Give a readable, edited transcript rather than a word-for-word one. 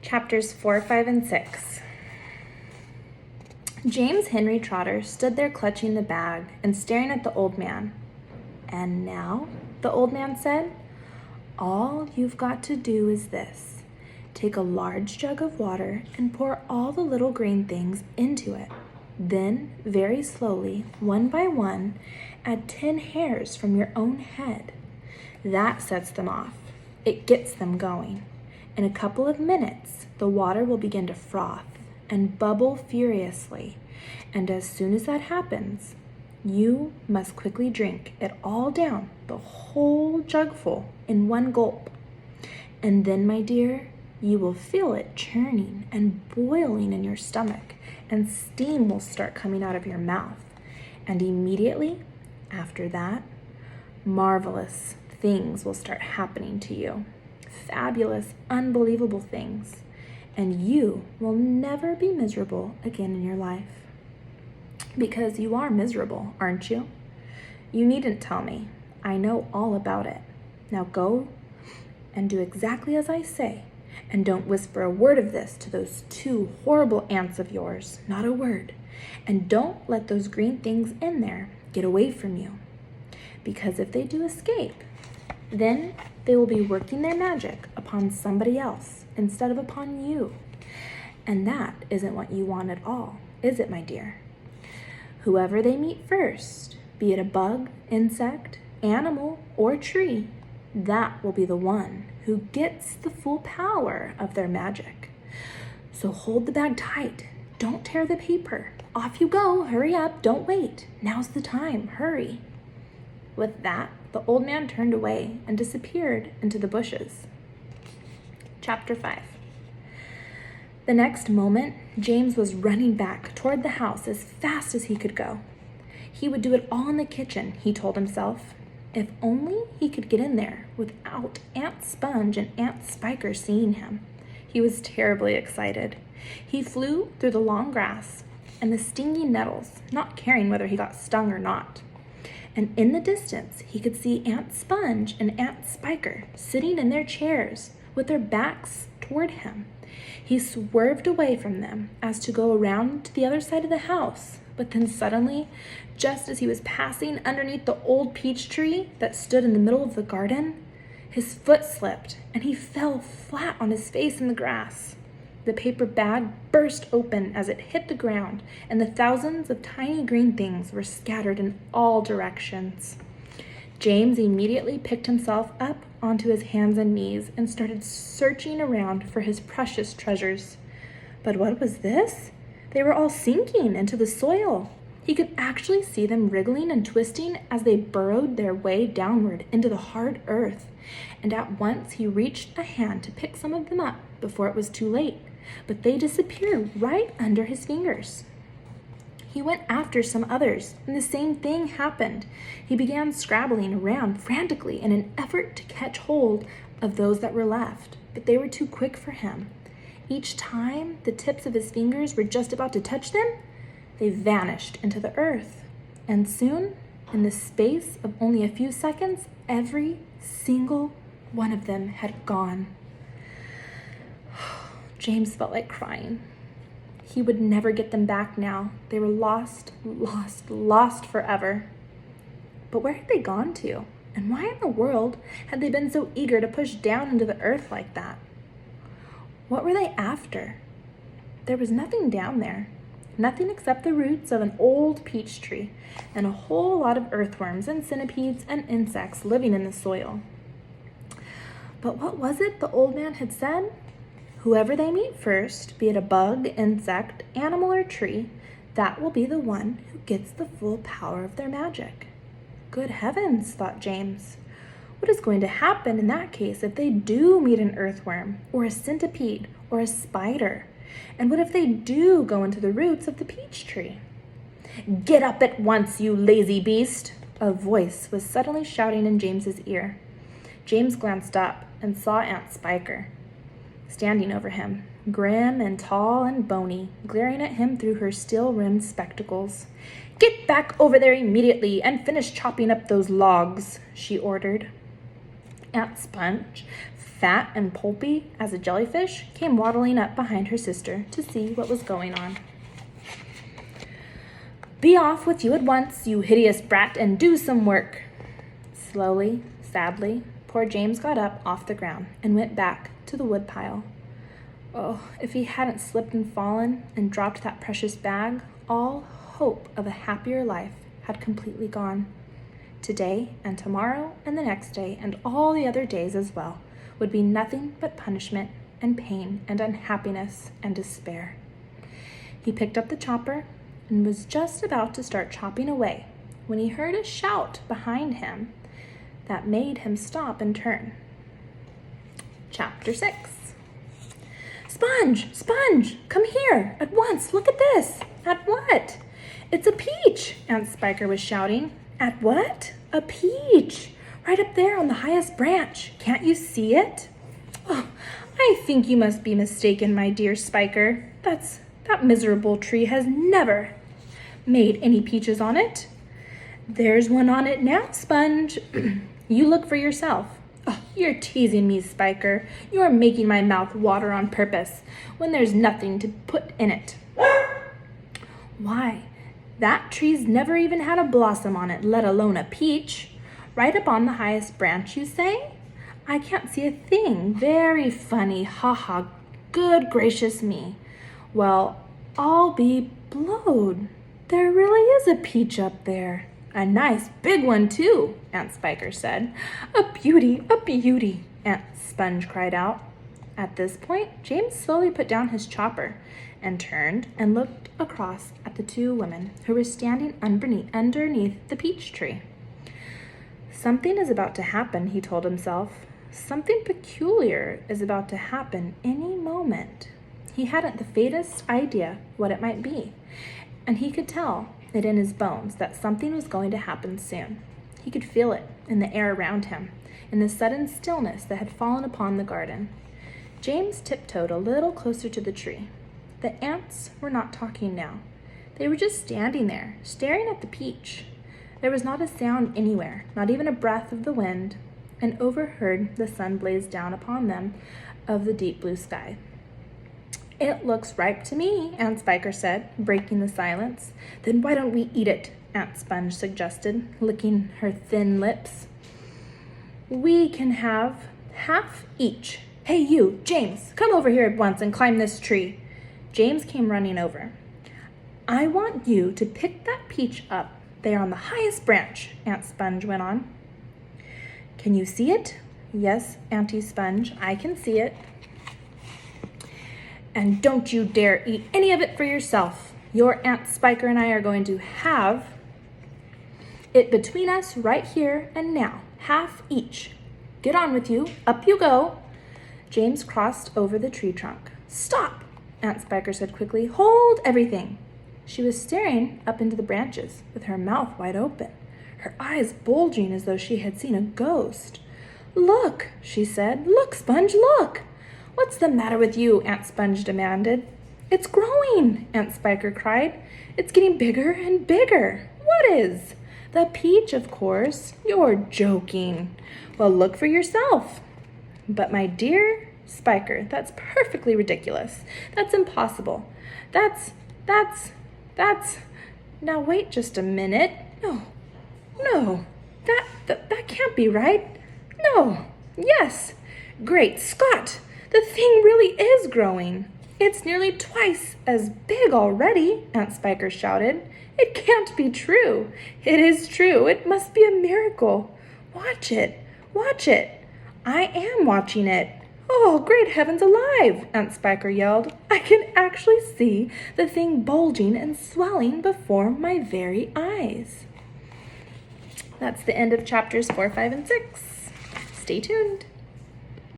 Chapters 4, 5, and 6. James Henry Trotter stood there clutching the bag and staring at the old man. "And now," the old man said, "all you've got to do is this. Take a large jug of water and pour all the little green things into it. Then, very slowly, one by one, add 10 hairs from your own head. That sets them off. It gets them going. In a couple of minutes, the water will begin to froth and bubble furiously, and as soon as that happens, you must quickly drink it all down, the whole jugful, in one gulp. And then, my dear, you will feel it churning and boiling in your stomach, and steam will start coming out of your mouth. And immediately after that, marvelous things will start happening to you. Fabulous, unbelievable things. And you will never be miserable again in your life. Because you are miserable, aren't you? You needn't tell me. I know all about it. Now go and do exactly as I say. And don't whisper a word of this to those 2 horrible aunts of yours. Not a word. And don't let those green things in there get away from you. Because if they do escape, then they will be working their magic upon somebody else instead of upon you. And that isn't what you want at all, is it, my dear? Whoever they meet first, be it a bug, insect, animal, or tree, that will be the one who gets the full power of their magic. So hold the bag tight. Don't tear the paper. Off you go. Hurry up. Don't wait. Now's the time. Hurry." With that, the old man turned away and disappeared into the bushes. Chapter 5. The next moment, James was running back toward the house as fast as he could go. He would do it all in the kitchen, he told himself. If only he could get in there without Aunt Sponge and Aunt Spiker seeing him. He was terribly excited. He flew through the long grass and the stinging nettles, not caring whether he got stung or not. And in the distance, he could see Aunt Sponge and Aunt Spiker sitting in their chairs with their backs toward him. He swerved away from them as to go around to the other side of the house, but then suddenly, just as he was passing underneath the old peach tree that stood in the middle of the garden, his foot slipped and he fell flat on his face in the grass. The paper bag burst open as it hit the ground, and the thousands of tiny green things were scattered in all directions. James immediately picked himself up onto his hands and knees and started searching around for his precious treasures. But what was this? They were all sinking into the soil. He could actually see them wriggling and twisting as they burrowed their way downward into the hard earth. And at once he reached a hand to pick some of them up before it was too late. But they disappeared right under his fingers. He went after some others, and the same thing happened. He began scrabbling around frantically in an effort to catch hold of those that were left, but they were too quick for him. Each time the tips of his fingers were just about to touch them, they vanished into the earth. And soon, in the space of only a few seconds, every single one of them had gone. James felt like crying. He would never get them back now. They were lost forever. But where had they gone to? And why in the world had they been so eager to push down into the earth like that? What were they after? There was nothing down there. Nothing except the roots of an old peach tree and a whole lot of earthworms and centipedes and insects living in the soil. But what was it the old man had said? Whoever they meet first, be it a bug, insect, animal, or tree, that will be the one who gets the full power of their magic. Good heavens, thought James. What is going to happen in that case if they do meet an earthworm, or a centipede, or a spider? And what if they do go into the roots of the peach tree? "Get up at once, you lazy beast!" a voice was suddenly shouting in James's ear. James glanced up and saw Aunt Spiker standing over him, grim and tall and bony, glaring at him through her steel-rimmed spectacles. "Get back over there immediately and finish chopping up those logs," she ordered. Aunt Sponge fat and pulpy as a jellyfish, came waddling up behind her sister to see what was going on. "Be off with you at once, you hideous brat, and do some work." Slowly, sadly, poor James got up off the ground and went back to the woodpile. Oh, if he hadn't slipped and fallen and dropped that precious bag, all hope of a happier life had completely gone. Today and tomorrow and the next day and all the other days as well would be nothing but punishment and pain and unhappiness and despair. He picked up the chopper and was just about to start chopping away when he heard a shout behind him that made him stop and turn. Chapter 6. "Sponge! Sponge! Come here! At once! Look at this!" "At what?" "It's a peach!" Aunt Spiker was shouting. "At what?" "A peach! Right up there on the highest branch. Can't you see it?" "Oh, I think you must be mistaken, my dear Spiker. That miserable tree has never made any peaches on it." "There's one on it now, Sponge." "You look for yourself." "Oh, you're teasing me, Spiker. You're making my mouth water on purpose when there's nothing to put in it." "Why, that tree's never even had a blossom on it, let alone a peach. Right up on the highest branch, you say? I can't see a thing. Very funny. Ha ha. Good gracious me. Well, I'll be blowed. There really is a peach up there. A nice big one, too," Aunt Spiker said. "A beauty, a beauty," Aunt Sponge cried out. At this point, James slowly put down his chopper and turned and looked across at the two women who were standing underneath the peach tree. Something is about to happen, he told himself. Something peculiar is about to happen any moment. He hadn't the faintest idea what it might be, and he could tell it in his bones that something was going to happen soon. He could feel it in the air around him, in the sudden stillness that had fallen upon the garden. James tiptoed a little closer to the tree. The ants were not talking now. They were just standing there, staring at the peach. There was not a sound anywhere, not even a breath of the wind, and overhead the sun blazed down upon them of the deep blue sky. "It looks ripe to me," Aunt Spiker said, breaking the silence. "Then why don't we eat it?" Aunt Sponge suggested, licking her thin lips. "We can have half each. Hey you, James, come over here at once and climb this tree." James came running over. "I want you to pick that peach up there on the highest branch," Aunt Sponge went on. "Can you see it?" "Yes, Auntie Sponge, I can see it." "And don't you dare eat any of it for yourself. Your Aunt Spiker and I are going to have it between us right here and now, half each. Get on with you. Up you go." James crossed over the tree trunk. "Stop!" Aunt Spiker said quickly. "Hold everything." She was staring up into the branches with her mouth wide open, her eyes bulging as though she had seen a ghost. "Look," she said. "Look, Sponge, look." "What's the matter with you?" Aunt Sponge demanded. "It's growing," Aunt Spiker cried. "It's getting bigger and bigger." "What is?" "The peach, of course." "You're joking." "Well, look for yourself." "But my dear Spiker, that's perfectly ridiculous. That's impossible. That's... Now wait just a minute. No, that can't be right. No, yes. Great Scott! The thing really is growing. It's nearly twice as big already," Aunt Spiker shouted. "It can't be true." "It is true. It must be a miracle. Watch it. Watch it." "I am watching it." "Oh, great heavens alive!" Aunt Spiker yelled. "I can actually see the thing bulging and swelling before my very eyes." That's the end of chapters 4, 5, and 6. Stay tuned.